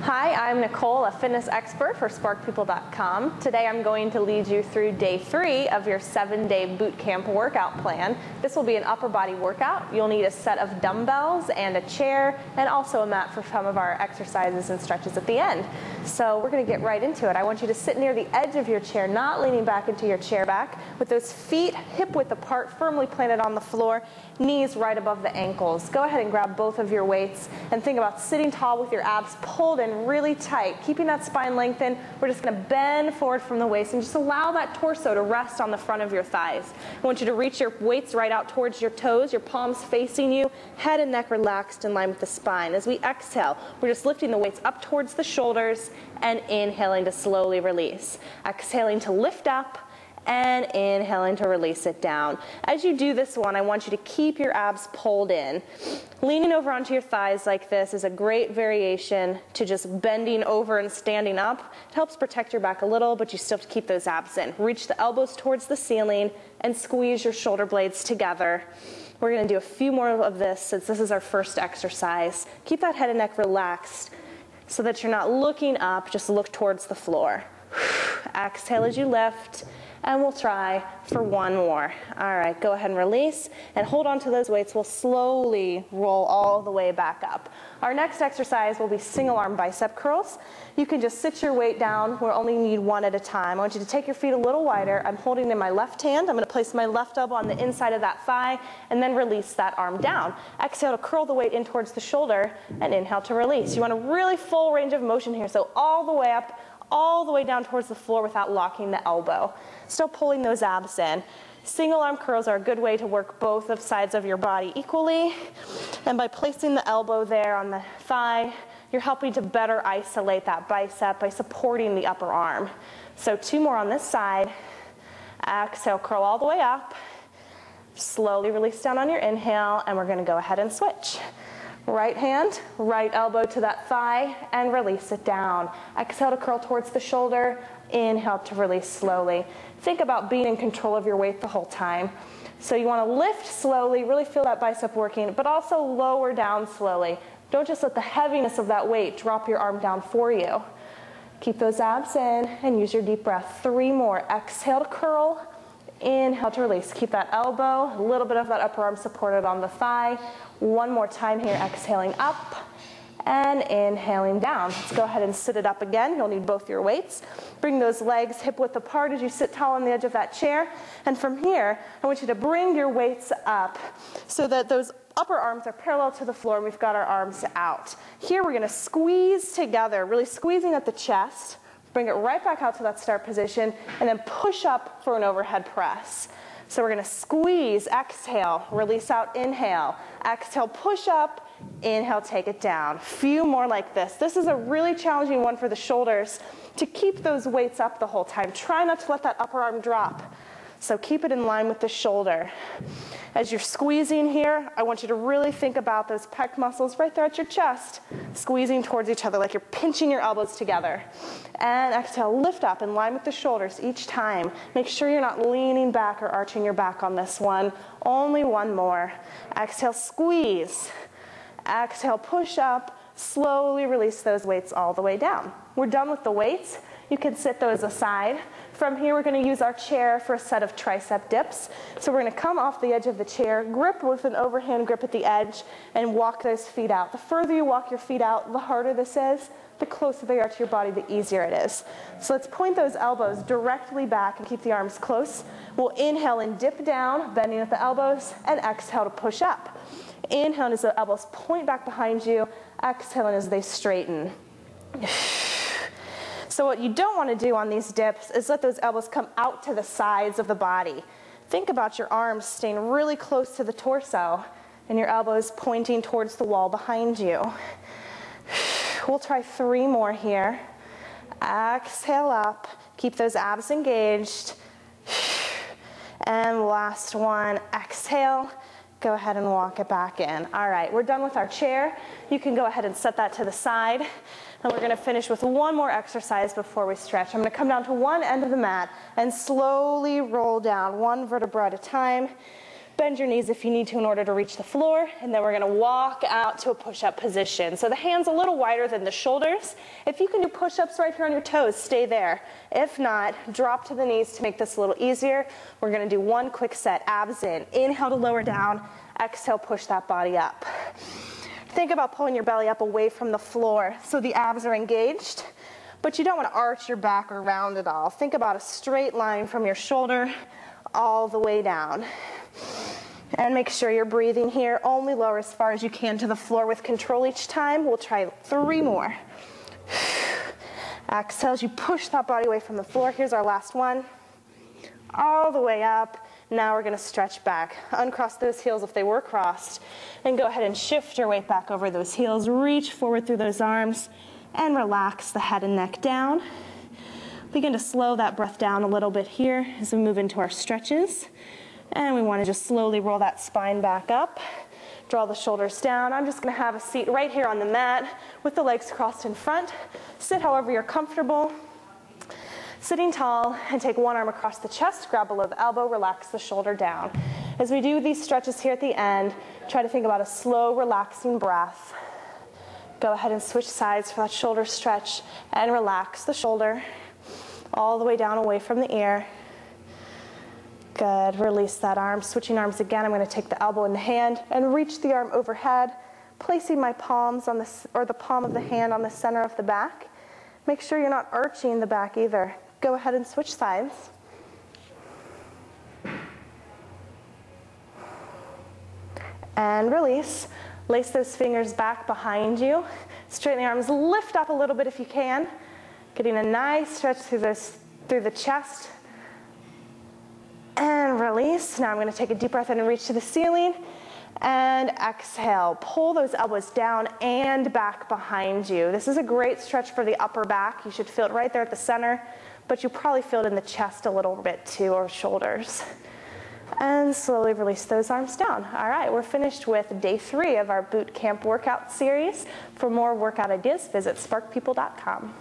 Hi, I'm Nicole, a fitness expert for SparkPeople.com. Today I'm going to lead you through day 3 of your 7-day boot camp workout plan. This will be an upper body workout. You'll need a set of dumbbells and a chair and also a mat for some of our exercises and stretches at the end. So we're going to get right into it. I want you to sit near the edge of your chair, not leaning back into your chair back, with those feet hip width apart, firmly planted on the floor, knees right above the ankles. Go ahead and grab both of your weights and think about sitting tall with your abs pulled in really tight, keeping that spine lengthened. We're just going to bend forward from the waist and just allow that torso to rest on the front of your thighs. I want you to reach your weights right out towards your toes, your palms facing you, head and neck relaxed in line with the spine. As we exhale, we're just lifting the weights up towards the shoulders and inhaling to slowly release. Exhaling to lift up and inhaling to release it down. As you do this one, I want you to keep your abs pulled in. Leaning over onto your thighs like this is a great variation to just bending over and standing up. It helps protect your back a little, but you still have to keep those abs in. Reach the elbows towards the ceiling and squeeze your shoulder blades together. We're going to do a few more of this since this is our first exercise. Keep that head and neck relaxed so that you're not looking up, just look towards the floor. Exhale as you lift. And we'll try for one more. All right, go ahead and release and hold on to those weights. We'll slowly roll all the way back up. Our next exercise will be single arm bicep curls. You can just sit your weight down. We'll only need one at a time. I want you to take your feet a little wider. I'm holding in my left hand. I'm going to place my left elbow on the inside of that thigh and then release that arm down. Exhale to curl the weight in towards the shoulder and inhale to release. You want a really full range of motion here, so all the way up, all the way down towards the floor without locking the elbow. Still pulling those abs in. Single arm curls are a good way to work both of sides of your body equally. And by placing the elbow there on the thigh, you're helping to better isolate that bicep by supporting the upper arm. So 2 more on this side. Exhale, curl all the way up. Slowly release down on your inhale, and we're going to go ahead and switch. Right hand, right elbow to that thigh, and release it down. Exhale to curl towards the shoulder. Inhale to release slowly. Think about being in control of your weight the whole time. So you want to lift slowly, really feel that bicep working, but also lower down slowly. Don't just let the heaviness of that weight drop your arm down for you. Keep those abs in and use your deep breath. 3 more. Exhale to curl. Inhale to release. Keep that elbow, a little bit of that upper arm supported on the thigh. 1 more time here, exhaling up and inhaling down. Let's go ahead and sit it up again. You'll need both your weights. Bring those legs hip width apart as you sit tall on the edge of that chair. And from here, I want you to bring your weights up so that those upper arms are parallel to the floor and we've got our arms out. Here we're going to squeeze together, really squeezing at the chest. Bring it right back out to that start position and then push up for an overhead press. So we're going to squeeze, exhale, release out, inhale. Exhale, push up, inhale, take it down. Few more like this. This is a really challenging one for the shoulders to keep those weights up the whole time. Try not to let that upper arm drop. So keep it in line with the shoulder. As you're squeezing here, I want you to really think about those pec muscles right there at your chest, squeezing towards each other like you're pinching your elbows together. And exhale, lift up in line with the shoulders each time. Make sure you're not leaning back or arching your back on this one. Only 1 more. Exhale, squeeze. Exhale, push up. Slowly release those weights all the way down. We're done with the weights. You can sit those aside. From here, we're going to use our chair for a set of tricep dips. So we're going to come off the edge of the chair, grip with an overhand grip at the edge, and walk those feet out. The further you walk your feet out, the harder this is. The closer they are to your body, the easier it is. So let's point those elbows directly back and keep the arms close. We'll inhale and dip down, bending at the elbows, and exhale to push up. Inhale as the elbows point back behind you. Exhaling as they straighten. So what you don't want to do on these dips is let those elbows come out to the sides of the body. Think about your arms staying really close to the torso and your elbows pointing towards the wall behind you. We'll try 3 more here. Exhale up. Keep those abs engaged. And last one. Exhale. Go ahead and walk it back in. All right, we're done with our chair. You can go ahead and set that to the side. And we're going to finish with 1 more exercise before we stretch. I'm going to come down to one end of the mat and slowly roll down 1 vertebra at a time. Bend your knees if you need to in order to reach the floor, and then we're gonna walk out to a push-up position. So the hand's a little wider than the shoulders. If you can do push-ups right here on your toes, stay there. If not, drop to the knees to make this a little easier. We're gonna do one quick set, abs in. Inhale to lower down, exhale, push that body up. Think about pulling your belly up away from the floor so the abs are engaged, but you don't wanna arch your back or round it all. Think about a straight line from your shoulder all the way down. And make sure you're breathing here. Only lower as far as you can to the floor with control each time. We'll try 3 more. Exhale as you push that body away from the floor. Here's our last one. All the way up. Now we're gonna stretch back. Uncross those heels if they were crossed. And go ahead and shift your weight back over those heels. Reach forward through those arms and relax the head and neck down. Begin to slow that breath down a little bit here as we move into our stretches. And we want to just slowly roll that spine back up. Draw the shoulders down. I'm just going to have a seat right here on the mat with the legs crossed in front. Sit however you're comfortable. Sitting tall, and take one arm across the chest, grab below the elbow, relax the shoulder down. As we do these stretches here at the end, try to think about a slow, relaxing breath. Go ahead and switch sides for that shoulder stretch and relax the shoulder all the way down away from the ear. Good, release that arm. Switching arms again, I'm going to take the elbow in the hand and reach the arm overhead, placing my palms on the palm of the hand on the center of the back. Make sure you're not arching the back either. Go ahead and switch sides. And release. Lace those fingers back behind you. Straighten the arms, lift up a little bit if you can. Getting a nice stretch through the chest. And release. Now I'm going to take a deep breath in and reach to the ceiling. And exhale. Pull those elbows down and back behind you. This is a great stretch for the upper back. You should feel it right there at the center, but you probably feel it in the chest a little bit too, or shoulders. And slowly release those arms down. All right, we're finished with day 3 of our boot camp workout series. For more workout ideas, visit SparkPeople.com.